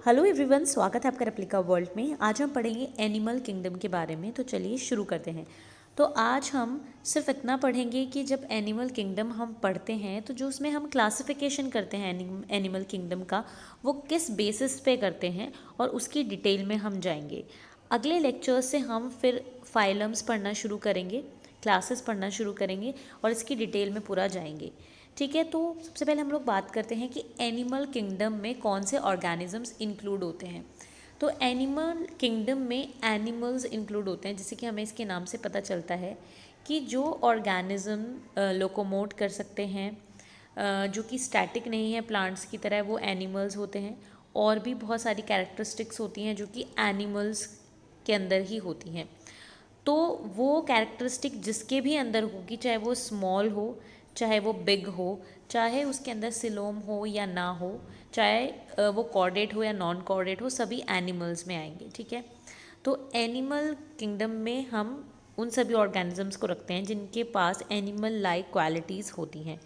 Hello everyone, स्वागत है आपका रेप्लिका वर्ल्ड में। आज हम पढ़ेंगे एनिमल किंगडम के बारे में। तो चलिए शुरू करते हैं। तो आज हम सिर्फ इतना पढ़ेंगे कि जब एनिमल किंगडम हम पढ़ते हैं तो जो उसमें हम क्लासिफिकेशन करते हैं एनिमल किंगडम का, वो किस बेसिस पे करते हैं और उसकी डिटेल में हम जाएंगे। अगले लेक्चर से हम फिर फाइलम्स पढ़ना शुरू करेंगे, क्लासेस पढ़ना शुरू करेंगे और इसकी डिटेल में पूरा जाएंगे। ठीक है, तो सबसे पहले हम लोग बात करते हैं कि एनिमल किंगडम में कौन से ऑर्गेनिजम्स इंक्लूड होते हैं। तो एनिमल किंगडम में एनिमल्स इंक्लूड होते हैं, जैसे कि हमें इसके नाम से पता चलता है कि जो ऑर्गेनिज्म लोकोमोट कर सकते हैं, जो कि स्टैटिक नहीं है प्लांट्स की तरह, वो एनिमल्स होते हैं। और भी बहुत सारी कैरेक्टरिस्टिक्स होती हैं जो कि एनिमल्स के अंदर ही होती हैं। तो वो कैरेक्टरिस्टिक जिसके भी अंदर होगी, चाहे वो स्मॉल हो, चाहे वो बिग हो, चाहे उसके अंदर सिलोम हो या ना हो, चाहे वो कॉर्डेट हो या नॉन कॉर्डेट हो, सभी एनिमल्स में आएंगे। ठीक है, तो एनिमल किंगडम में हम उन सभी ऑर्गेनिजम्स को रखते हैं जिनके पास एनिमल लाइक क्वालिटीज़ होती हैं।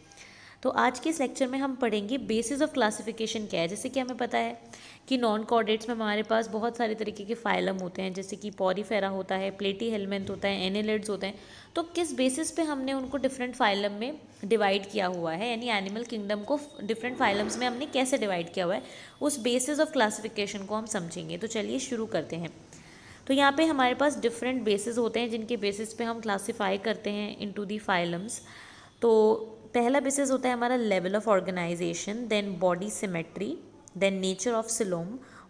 तो आज के इस लेक्चर में हम पढ़ेंगे बेसिस ऑफ क्लासिफिकेशन क्या है। जैसे कि हमें पता है कि नॉन कॉर्डेट्स में हमारे पास बहुत सारे तरीके के फाइलम होते हैं, जैसे कि पॉरीफेरा होता है, प्लेटीहेल्मिन्थ होता है, एनेलिड्स होते हैं। तो किस बेसिस पे हमने उनको डिफरेंट फाइलम में डिवाइड किया हुआ है, यानी एनिमल किंगडम को डिफरेंट फाइलम्स में हमने कैसे डिवाइड किया हुआ है, उस बेसिस ऑफ क्लासिफिकेशन को हम समझेंगे। तो चलिए शुरू करते हैं। तो यहाँ पे हमारे पास डिफरेंट बेसिस होते हैं जिनके बेसिस पे हम क्लासीफाई करते हैं इनटू दी फाइलम्स। तो पहला बेसिस होता है हमारा level of organisation, then body symmetry, then nature of coelom,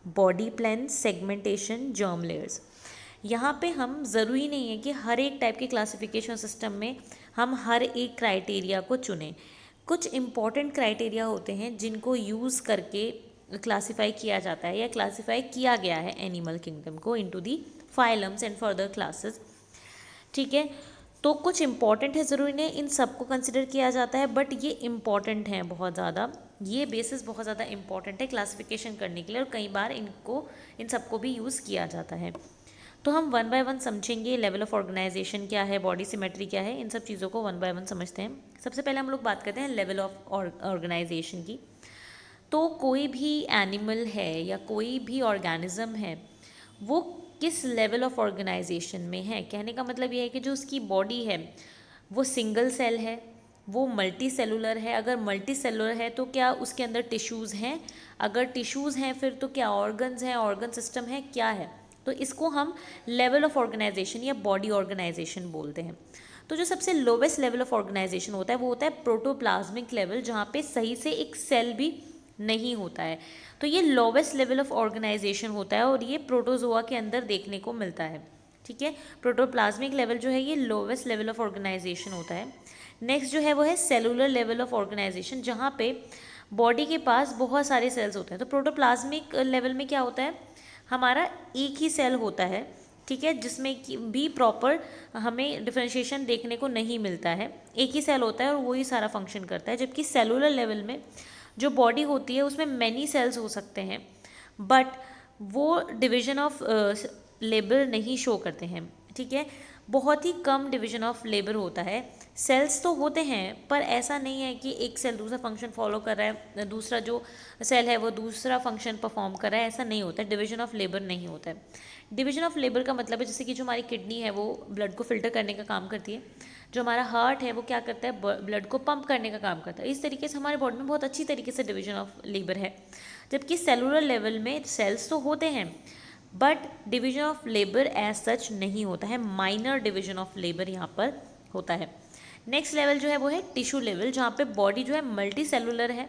body plan, segmentation, germ layers. यहाँ पे हम ज़रूरी नहीं है कि हर एक टाइप के क्लासिफिकेशन सिस्टम में हम हर एक क्राइटेरिया को चुनें। कुछ इम्पॉर्टेंट क्राइटेरिया होते हैं जिनको यूज़ करके क्लासीफाई किया जाता है या क्लासीफाई किया गया है एनिमल किंगडम को into the phylums and further classes. ठीक है, तो कुछ इम्पॉर्टेंट है, ज़रूरी नहीं इन सबको कंसिडर किया जाता है, बट ये इम्पॉर्टेंट है बहुत ज़्यादा। ये बेसिस बहुत ज़्यादा इम्पॉर्टेंट है क्लासिफिकेशन करने के लिए और कई बार इन सबको भी यूज़ किया जाता है। तो हम वन बाय वन समझेंगे। लेवल ऑफ ऑर्गेनाइजेशन क्या है, बॉडी सिमेट्री क्या है, इन सब चीज़ों को वन बाय वन समझते हैं। सबसे पहले हम लोग बात करते हैं लेवल ऑफ ऑर्गेनाइजेशन की। तो कोई भी एनिमल है या कोई भी ऑर्गेनिज्म है, वो किस लेवल ऑफ ऑर्गेनाइजेशन में है। कहने का मतलब ये है कि जो उसकी बॉडी है वो सिंगल सेल है, वो मल्टी सेलुलर है। अगर मल्टी सेलुलर है तो क्या उसके अंदर टिश्यूज़ हैं, अगर टिश्यूज़ हैं फिर तो क्या ऑर्गन्स हैं, ऑर्गन सिस्टम है, क्या है। तो इसको हम लेवल ऑफ ऑर्गेनाइजेशन या बॉडी ऑर्गेनाइजेशन बोलते हैं। तो जो सबसे लोवेस्ट लेवल ऑफ ऑर्गेनाइजेशन होता है वो होता है प्रोटोप्लाज्मिक लेवल, जहाँ पे सही से एक सेल भी नहीं होता है। तो ये लोवेस्ट लेवल ऑफ ऑर्गेनाइजेशन होता है और ये प्रोटोजोआ के अंदर देखने को मिलता है। ठीक है, प्रोटोप्लाज्मिक लेवल जो है ये लोवेस्ट लेवल ऑफ ऑर्गेनाइजेशन होता है। नेक्स्ट जो है वो है सेलुलर लेवल ऑफ ऑर्गेनाइजेशन, जहाँ पे बॉडी के पास बहुत सारे सेल्स होते हैं। तो प्रोटोप्लाज्मिक लेवल में क्या होता है, हमारा एक ही सेल होता है। ठीक है, जिसमें कि भी प्रॉपर हमें डिफरेंशिएशन देखने को नहीं मिलता है, एक ही सेल होता है और वही सारा फंक्शन करता है। जबकि सेलुलर लेवल में जो बॉडी होती है उसमें मैनी सेल्स हो सकते हैं, बट वो डिवीजन ऑफ लेबर नहीं शो करते हैं। ठीक है, बहुत ही कम डिवीजन ऑफ लेबर होता है। सेल्स तो होते हैं पर ऐसा नहीं है कि एक सेल दूसरा फंक्शन फॉलो कर रहा है, दूसरा जो सेल है वो दूसरा फंक्शन परफॉर्म कर रहा है, ऐसा नहीं होता है। डिवीजन ऑफ लेबर नहीं होता है। डिवीजन ऑफ लेबर का मतलब है जैसे कि जो हमारी किडनी है वो ब्लड को फिल्टर करने का काम करती है, जो हमारा हार्ट है वो क्या करता है, ब्लड को पंप करने का काम करता है। इस तरीके से हमारे बॉडी में बहुत अच्छी तरीके से डिवीजन ऑफ लेबर है। जबकि सेलुलर लेवल में सेल्स तो होते हैं but division of labour as such नहीं होता है, माइनर डिवीजन ऑफ लेबर यहाँ पर होता है। नेक्स्ट लेवल जो है वो है टिश्यू लेवल, जहाँ पे बॉडी जो है मल्टी सेलुलर है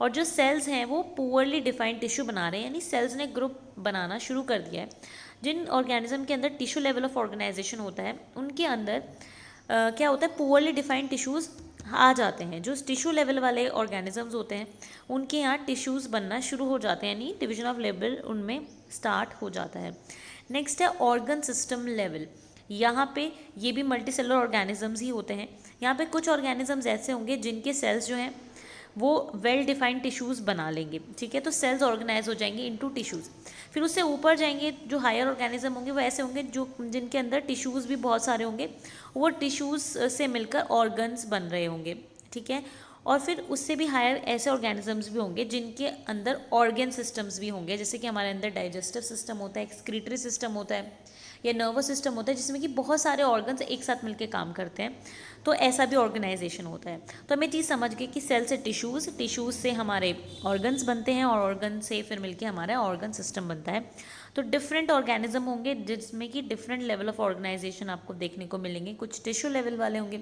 और जो सेल्स हैं वो पुअरली डिफाइंड टिश्यू बना रहे हैं, यानी सेल्स ने ग्रुप बनाना शुरू कर दिया है। जिन ऑर्गेनिज्म के अंदर टिश्यू लेवल ऑफ ऑर्गेनाइजेशन होता है उनके अंदर क्या होता है, पुअरली डिफाइंड टिश्यूज़ आ जाते हैं। जो टिश्यू लेवल वाले ऑर्गेनिजम्स होते हैं उनके यहाँ टिश्यूज़ बनना शुरू हो जाते हैं, यानी डिवीजन ऑफ लेवल उनमें स्टार्ट हो जाता है। नेक्स्ट है ऑर्गन सिस्टम लेवल। यहाँ पे ये भी मल्टी सेलुलर ऑर्गेनिजम्स ही होते हैं। यहाँ पे कुछ ऑर्गेनिजम्स ऐसे होंगे जिनके सेल्स जो हैं वो वेल डिफाइंड टिश्यूज़ बना लेंगे। ठीक है, तो सेल्स ऑर्गेनाइज हो जाएंगे इनटू टिश्यूज़। फिर उससे ऊपर जाएंगे, जो हायर ऑर्गेनिज्म होंगे वो ऐसे होंगे जो जिनके अंदर टिश्यूज़ भी बहुत सारे होंगे, वो टिश्यूज़ से मिलकर ऑर्गन्स बन रहे होंगे। ठीक है, और फिर उससे भी हायर ऐसे ऑर्गेनिजम्स भी होंगे जिनके अंदर ऑर्गन सिस्टम्स भी होंगे, जैसे कि हमारे अंदर डाइजेस्टिव सिस्टम होता है, एक्सक्रीटरी सिस्टम होता है या नर्वस सिस्टम होता है, जिसमें कि बहुत सारे ऑर्गन्स एक साथ मिलकर काम करते हैं। तो ऐसा भी ऑर्गेनाइजेशन होता है। तो हमें चीज़ समझ गई कि सेल से टिश्यूज़, टिश्यूज़ से हमारे ऑर्गन्स बनते हैं और ऑर्गन से फिर मिलके हमारा ऑर्गन सिस्टम बनता है। तो डिफरेंट ऑर्गेनिज्म होंगे जिसमें कि डिफरेंट लेवल ऑफ ऑर्गेनाइजेशन आपको देखने को मिलेंगे। कुछ टिश्यू लेवल वाले होंगे,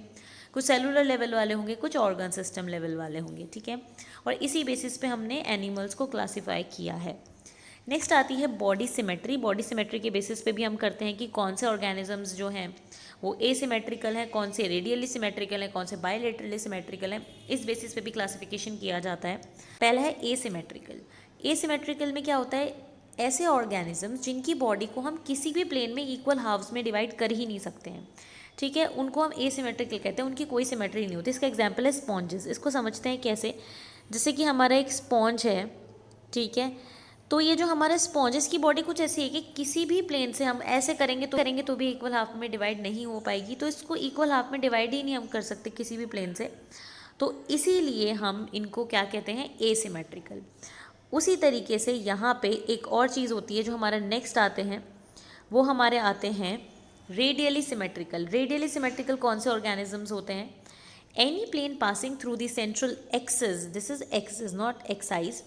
कुछ सेलुलर लेवल वाले होंगे, कुछ ऑर्गन सिस्टम लेवल वाले होंगे, ठीक है। और इसी बेसिस पे हमने एनिमल्स को क्लासीफाई किया है। नेक्स्ट आती है बॉडी सिमेट्री। बॉडी सिमेट्री के बेसिस पे भी हम करते हैं कि कौन से ऑर्गेनिजम्स जो हैं वो एसिमेट्रिकल हैं, कौन से रेडियली सिमेट्रिकल हैं, कौन से बायलेटरली सिमेट्रिकल हैं। इस बेसिस पे भी क्लासिफिकेशन किया जाता है। पहला है एसिमेट्रिकल। एसिमेट्रिकल में क्या होता है, ऐसे ऑर्गेनिजम्स जिनकी बॉडी को हम किसी भी प्लेन में इक्वल हाफ्स में डिवाइड कर ही नहीं सकते हैं, ठीक है, उनको हम एसिमेट्रिकल कहते हैं। उनकी कोई सिमेट्री नहीं होती। इसका एग्जाम्पल है स्पॉन्जेस। इसको समझते हैं कैसे, जैसे कि हमारा एक स्पॉन्ज है, ठीक है, तो ये जो हमारे स्पॉन्जेस की बॉडी कुछ ऐसी है कि किसी भी प्लेन से हम ऐसे करेंगे तो भी इक्वल हाफ में डिवाइड नहीं हो पाएगी। तो इसको इक्वल हाफ में डिवाइड ही नहीं हम कर सकते किसी भी प्लेन से, तो इसीलिए हम इनको क्या कहते हैं, एसिमेट्रिकल। उसी तरीके से यहाँ पे एक और चीज़ होती है जो हमारा नेक्स्ट आते हैं, वो हमारे आते हैं रेडियली सिमेट्रिकल। रेडियली सिमेट्रिकल कौन से ऑर्गेनिजम्स होते हैं, any plane passing through the central axis, this is axis not axes.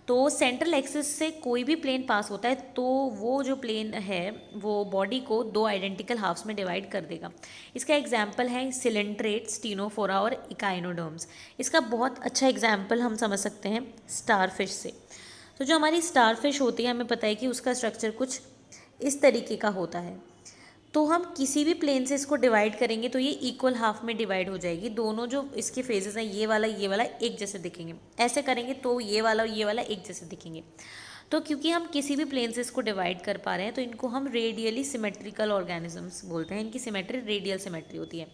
तो सेंट्रल एक्सिस से कोई भी प्लेन पास होता है तो वो जो प्लेन है वो बॉडी को दो आइडेंटिकल हाफ्स में डिवाइड कर देगा। इसका एग्जाम्पल है सिलेंट्रेट, स्टीनोफोरा और इकाइनोडर्म्स। इसका बहुत अच्छा एग्जाम्पल हम समझ सकते हैं स्टारफिश से। तो जो हमारी स्टारफिश होती है, हमें पता है कि उसका स्ट्रक्चर कुछ इस तरीके का होता है। तो हम किसी भी प्लेन से इसको डिवाइड करेंगे तो ये इक्वल हाफ में डिवाइड हो जाएगी। दोनों जो इसके फेजेस हैं, ये वाला एक जैसे दिखेंगे। ऐसे करेंगे तो ये वाला और ये वाला एक जैसे दिखेंगे। तो क्योंकि हम किसी भी प्लेन से इसको डिवाइड कर पा रहे हैं तो इनको हम रेडियली सिमेट्रिकल ऑर्गेनिजम्स बोलते हैं। इनकी सिमेट्री रेडियल सिमेट्री होती है।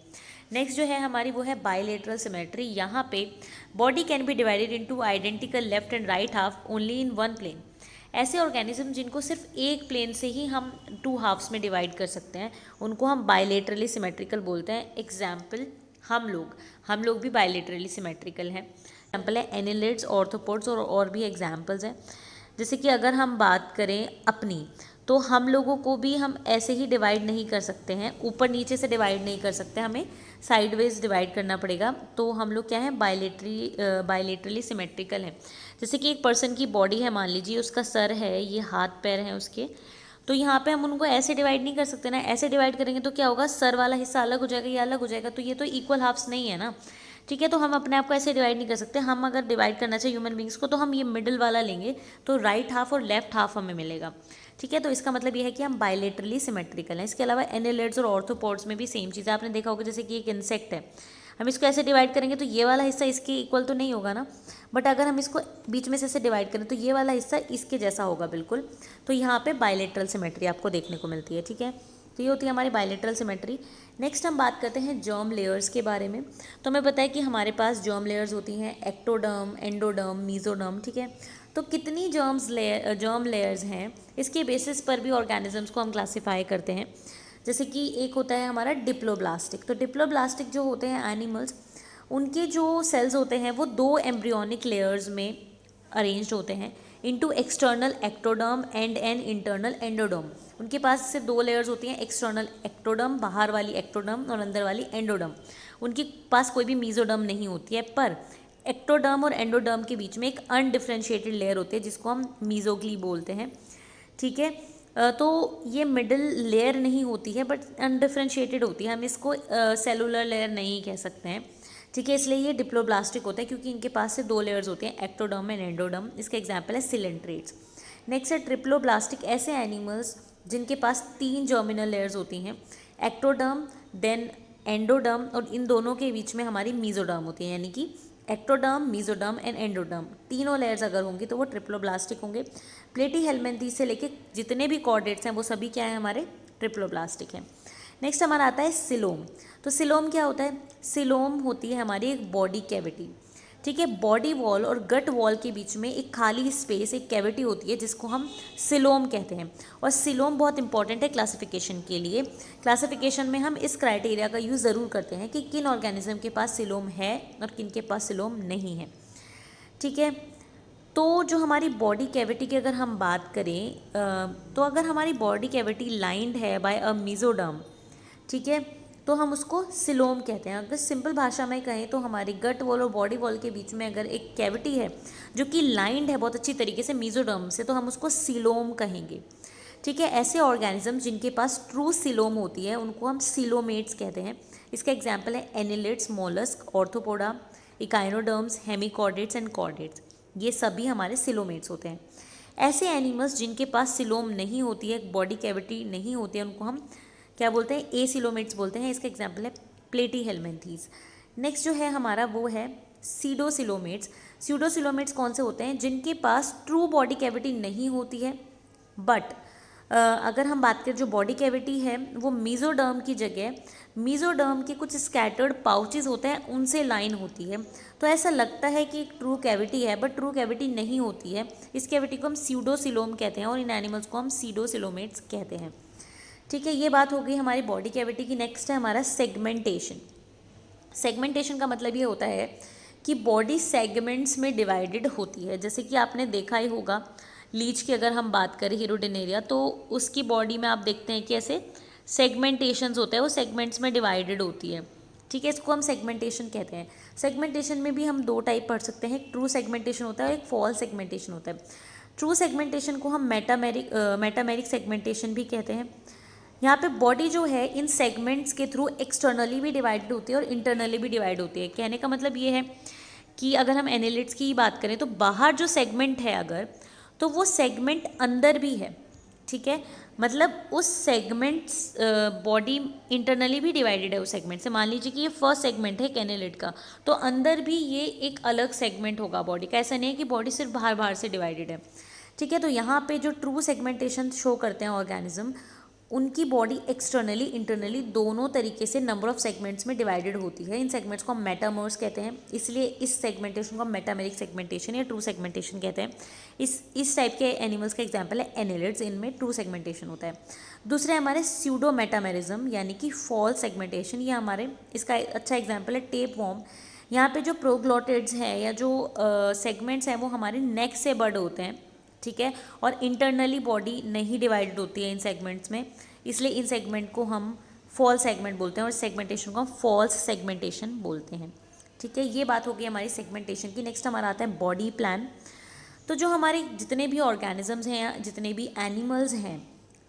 नेक्स्ट जो है हमारी वो है बायलेटरल सिमेट्री। यहाँ पे body can be divided into identical left and right half only in one plane. ऐसे ऑर्गेनिज्म जिनको सिर्फ एक प्लेन से ही हम टू हाफ्स में डिवाइड कर सकते हैं उनको हम बायलेटरली सिमेट्रिकल बोलते हैं। एग्जाम्पल हम लोग भी बायलेटरली सिमेट्रिकल हैं। एग्जाम्पल है एनिलिड्स, ऑर्थोपोड्स और भी एग्जाम्पल्स हैं। जैसे कि अगर हम बात करें अपनी, तो हम लोगों को भी हम ऐसे ही डिवाइड नहीं कर सकते हैं, ऊपर नीचे से डिवाइड नहीं कर सकते, हमें साइडवेज डिवाइड करना पड़ेगा। तो हम लोग क्या है, बायलेटरली सिमेट्रिकल हैं। जैसे कि एक पर्सन की बॉडी है, मान लीजिए उसका सर है, ये हाथ पैर हैं उसके, तो यहाँ पे हम उनको ऐसे डिवाइड नहीं कर सकते ना। ऐसे डिवाइड करेंगे तो क्या होगा, सर वाला हिस्सा अलग हो जाएगा, ये अलग हो जाएगा, तो ये तो इक्वल हाफ्स नहीं है ना, ठीक है। तो हम अपने आप को ऐसे डिवाइड नहीं कर सकते। हम अगर डिवाइड करना चाहिए ह्यूमन बींग्स को तो हम ये मिडिल वाला लेंगे, तो राइट हाफ और लेफ्ट हाफ हमें मिलेगा, ठीक है। तो इसका मतलब ये है कि हम बायलेटरली सिमेट्रिकल हैं। इसके अलावा एनिलिड्स और ऑर्थोपोड्स में भी सेम चीज़ है। आपने देखा होगा जैसे कि एक इंसेक्ट है, हम इसको ऐसे डिवाइड करेंगे तो ये वाला हिस्सा इसके इक्वल तो नहीं होगा ना, बट अगर हम इसको बीच में से ऐसे डिवाइड करें तो ये वाला हिस्सा इसके जैसा होगा बिल्कुल। तो यहाँ पे बायलेटरल सिमेट्री आपको देखने को मिलती है, ठीक है। तो ये होती है हमारी बायलेटरल सिमेट्री। नेक्स्ट हम बात करते हैं जर्म लेयर्स के बारे में। तो हमें पता है कि हमारे पास जर्म लेयर्स होती हैं, एक्टोडर्म, एंडोडर्म, मीजोडर्म, ठीक है। तो कितनी जर्म लेयर्स हैं, इसके बेसिस पर भी ऑर्गेनिजम्स को हम क्लासीफाई करते हैं। जैसे कि एक होता है हमारा डिप्लोब्लास्टिक। तो डिप्लोब्लास्टिक जो होते हैं एनिमल्स, उनके जो सेल्स होते हैं वो दो एम्ब्रियोनिक लेयर्स में अरेंज्ड होते हैं into external ectoderm and an internal endoderm. उनके पास से दो लेयर्स होती हैं, एक्सटर्नल एक्टोडर्म, बाहर वाली एक्टोडर्म, और अंदर वाली एंडोडर्म। उनके पास कोई भी मीजोडर्म नहीं होती है, पर एक्टोडर्म और एंडोडर्म के बीच में एक अनडिफ्रेंशिएटेड लेयर होती है जिसको हम मीजोग्ली बोलते हैं, ठीक है। तो ये मिडिल लेयर नहीं होती है बट अनडिफ्रेंशिएटेड होती है, हम इसको सेलुलर लेयर नहीं कह सकते हैं, ठीक है। इसलिए ये डिप्लोब्लास्टिक होता है क्योंकि इनके पास से दो लेयर्स होते हैं, एक्टोडर्म एंड एंडोडर्म। इसका एग्जाम्पल है सिलेंट्रेट्स। नेक्स्ट है ट्रिप्लोब्लास्टिक, ऐसे एनिमल्स जिनके पास तीन जर्मिनल लेयर्स होती हैं, एक्टोडर्म देन एंडोडर्म, और इन दोनों के बीच में हमारी मीजोडर्म होती है, यानी कि एक्टोडर्म, मीजोडर्म एंड एंडोडर्म, तीनों लेयर्स अगर होंगी तो वो ट्रिप्लोब्लास्टिक होंगे। प्लेटीहेल्मिन्थेस से लेके जितने भी कॉर्डेट्स हैं वो सभी क्या है, हमारे ट्रिप्लोब्लास्टिक हैं। नेक्स्ट हमारा आता है सिलोम। तो सिलोम क्या होता है, सिलोम होती है हमारी एक बॉडी कैविटी, ठीक है। बॉडी वॉल और गट वॉल के बीच में एक खाली स्पेस, एक कैविटी होती है जिसको हम सिलोम कहते हैं। और सिलोम बहुत इंपॉर्टेंट है क्लासिफिकेशन के लिए। क्लासिफिकेशन में हम इस क्राइटेरिया का यूज़ ज़रूर करते हैं कि किन ऑर्गेनिज्म के पास सिलोम है और किन के पास सिलोम नहीं है। ठीक है। तो जो हमारी बॉडी कैविटी की अगर हम बात करें, तो अगर हमारी बॉडी कैविटी लाइंड है बाय अ मेसोडर्म, ठीक है, तो हम उसको सिलोम कहते हैं। अगर सिंपल भाषा में कहें तो हमारी गट वॉल और बॉडी वॉल के बीच में अगर एक कैविटी है जो कि लाइंड है बहुत अच्छी तरीके से मेसोडर्म से, तो हम उसको सिलोम कहेंगे। ठीक है। ऐसे ऑर्गेनिज्म जिनके पास ट्रू सिलोम होती है उनको हम सिलोमेट्स कहते हैं। इसका एग्जाम्पल है annelids, mollusc, arthropoda, echinoderms, hemichordates and chordates. ये सभी हमारे सिलोमेट्स होते हैं। ऐसे एनिमल्स जिनके पास सिलोम नहीं होती है, बॉडी कैविटी नहीं होती है, उनको हम क्या बोलते हैं? एसिलोमेट्स बोलते हैं। इसका एग्जाम्पल है प्लेटीहेल्मिन्थीज। नेक्स्ट जो है हमारा वो है सीडोसिलोमेट्स। सीडोसिलोमेट्स कौन से होते हैं? जिनके पास ट्रू बॉडी कैविटी नहीं होती है, बट अगर हम बात करें जो बॉडी कैविटी है वो मेसोडर्म की जगह मेसोडर्म के कुछ स्कैटर्ड पाउचेस होते हैं उनसे लाइन होती है। तो ऐसा लगता है कि एक ट्रू कैविटी है, बट ट्रू कैविटी नहीं होती है। इस कैविटी को हम सीडोसिलोम कहते हैं और इन एनिमल्स को हम सीडोसिलोमेट्स कहते हैं। ठीक है। ये बात हो गई हमारी बॉडी कैविटी की। नेक्स्ट है हमारा सेगमेंटेशन। सेगमेंटेशन का मतलब ये होता है कि बॉडी सेगमेंट्स में डिवाइडेड होती है। जैसे कि आपने देखा ही होगा लीच की अगर हम बात करें हीरोडेनेरिया, तो उसकी बॉडी में आप देखते हैं कि ऐसे सेगमेंटेशंस होते हैं, वो सेगमेंट्स में डिवाइडेड होती है। ठीक है। इसको हम सेगमेंटेशन कहते हैं। सेगमेंटेशन में भी हम दो टाइप पढ़ सकते हैं, एक ट्रू सेगमेंटेशन होता है और एक फॉल्स सेगमेंटेशन होता है। ट्रू सेगमेंटेशन को हम मेटामेरिक सेगमेंटेशन भी कहते हैं। यहाँ पे बॉडी जो है इन सेगमेंट्स के थ्रू एक्सटर्नली भी डिवाइडेड होती है और इंटरनली भी डिवाइड होती है। कहने का मतलब ये है कि अगर हम एनालिट्स की बात करें तो बाहर जो सेगमेंट है अगर, तो वो सेगमेंट अंदर भी है। ठीक है। मतलब उस सेगमेंट्स बॉडी इंटरनली भी डिवाइडेड है उस सेगमेंट से। मान लीजिए कि ये फर्स्ट सेगमेंट है कैनेलिड का, तो अंदर भी ये एक अलग सेगमेंट होगा बॉडी का। ऐसा नहीं है कि बॉडी सिर्फ बाहर बाहर से डिवाइडेड है। ठीक है। तो यहाँ पे जो ट्रू सेगमेंटेशन शो करते हैं ऑर्गेनिज्म, उनकी बॉडी एक्सटर्नली इंटरनली दोनों तरीके से नंबर ऑफ सेगमेंट्स में डिवाइडेड होती है। इन सेगमेंट्स को हम मेटामर्स कहते हैं, इसलिए इस सेगमेंटेशन को हम मेटामेरिक सेगमेंटेशन या ट्रू सेगमेंटेशन कहते हैं। इस टाइप के एनिमल्स का एग्जांपल है एनिलिड्स, इनमें ट्रू सेगमेंटेशन होता है। दूसरे हमारे स्यूडो मेटामेरिज्म यानी कि फॉल्स सेगमेंटेशन। ये हमारे इसका अच्छा एग्जाम्पल है टेप वॉर्म। यहाँ पे जो प्रोग्लोटिड्स हैं या जो सेगमेंट्स हैं वो हमारे नेक से बड होते हैं। ठीक है। और इंटरनली बॉडी नहीं डिवाइडेड होती है इन सेगमेंट्स में, इसलिए इन सेगमेंट को हम फॉल्स सेगमेंट बोलते हैं और सेगमेंटेशन को हम फॉल्स सेगमेंटेशन बोलते हैं। ठीक है। ये बात हो गई हमारी सेगमेंटेशन की। नेक्स्ट हमारा आता है बॉडी प्लान। तो जो हमारे जितने भी ऑर्गेनिजम्स हैं या जितने भी एनिमल्स हैं,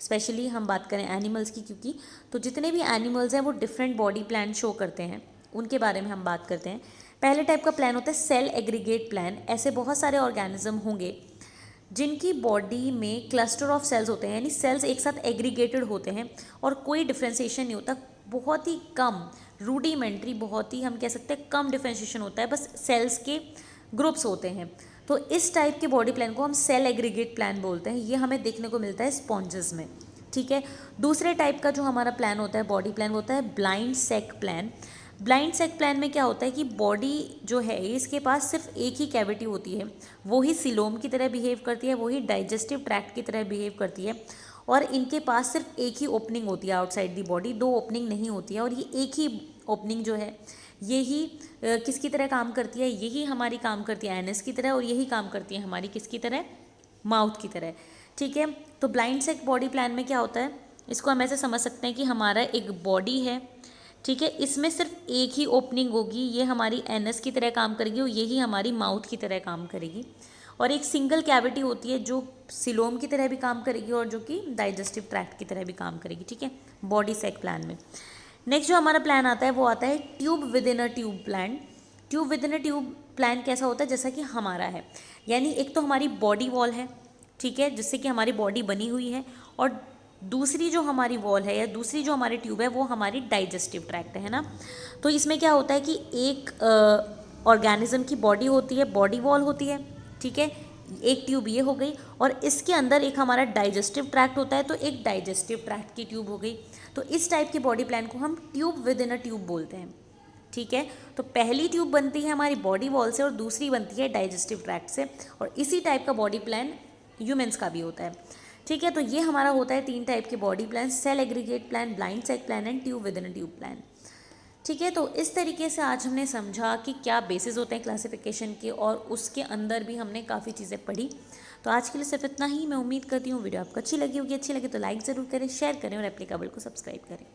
स्पेशली हम बात करें एनिमल्स की, क्योंकि तो जितने भी एनिमल्स हैं वो डिफरेंट बॉडी प्लान शो करते हैं, उनके बारे में हम बात करते हैं। पहले टाइप का प्लान होता है सेल एग्रीगेट प्लान। ऐसे बहुत सारे ऑर्गेनिज्म होंगे जिनकी बॉडी में क्लस्टर ऑफ सेल्स होते हैं, यानी सेल्स एक साथ एग्रीगेटेड होते हैं और कोई डिफ्रेंशिएशन नहीं होता। बहुत ही कम रूडिमेंट्री, बहुत ही हम कह सकते हैं कम डिफ्रेंशिएशन होता है, बस सेल्स के ग्रुप्स होते हैं। तो इस टाइप के बॉडी प्लान को हम सेल एग्रीगेट प्लान बोलते हैं। ये हमें देखने को मिलता है स्पॉन्जेस में। ठीक है। दूसरे टाइप का जो हमारा प्लान होता है बॉडी प्लान, होता है ब्लाइंड सेक प्लान। ब्लाइंड सेक प्लान में क्या होता है कि बॉडी जो है इसके पास सिर्फ एक ही कैविटी होती है, वो ही सिलोम की तरह बिहेव करती है, वही डाइजेस्टिव ट्रैक्ट की तरह बिहेव करती है, और इनके पास सिर्फ एक ही ओपनिंग होती है आउटसाइड दी बॉडी, दो ओपनिंग नहीं होती है। और ये एक ही ओपनिंग जो है यही किसकी तरह काम करती है? यही हमारी काम करती है एनएस की तरह, और यही काम करती है हमारी किसकी तरह? माउथ की तरह। ठीक है। तो ब्लाइंड सेक बॉडी प्लान में क्या होता है, इसको हम ऐसे समझ सकते हैं कि हमारा एक बॉडी है, ठीक है, इसमें सिर्फ एक ही ओपनिंग होगी, ये हमारी एनएस की तरह काम करेगी और यही हमारी माउथ की तरह काम करेगी। और एक सिंगल कैविटी होती है जो सिलोम की तरह भी काम करेगी और जो कि डाइजेस्टिव ट्रैक्ट की तरह भी काम करेगी। ठीक है, बॉडी सेक प्लान में। नेक्स्ट जो हमारा प्लान आता है वो आता है tube within a tube plan. Tube within a tube plan कैसा होता है? जैसा कि हमारा है, यानी एक तो हमारी बॉडी वॉल है, ठीक है, जिससे कि हमारी बॉडी बनी हुई है, और दूसरी जो हमारी वॉल है या दूसरी जो हमारी ट्यूब है वो हमारी डाइजेस्टिव ट्रैक्ट है ना। तो इसमें क्या होता है कि एक ऑर्गेनिज्म की बॉडी होती है, बॉडी वॉल होती है, ठीक है, एक ट्यूब ये हो गई, और इसके अंदर एक हमारा डाइजेस्टिव ट्रैक्ट होता है, तो एक डाइजेस्टिव ट्रैक्ट की ट्यूब हो गई। तो इस टाइप की बॉडी प्लान को हम tube within a tube बोलते हैं। ठीक है। तो पहली ट्यूब बनती है हमारी बॉडी वॉल से और दूसरी बनती है डाइजेस्टिव ट्रैक्ट से, और इसी टाइप का बॉडी प्लान ह्यूमंस का भी होता है, ठीक है। तो ये हमारा होता है 3 टाइप के body plan, cell aggregate plan, blind cell plan and tube within a tube plan, ठीक है। तो इस तरीके से आज हमने समझा कि क्या बेसिस होते हैं क्लासिफिकेशन के, और उसके अंदर भी हमने काफ़ी चीज़ें पढ़ी। तो आज के लिए सिर्फ इतना ही। मैं उम्मीद करती हूँ वीडियो आपको अच्छी लगी होगी। अच्छी लगे तो लाइक ज़रूर करें, शेयर करें और एप्लीकेबल को सब्सक्राइब करें।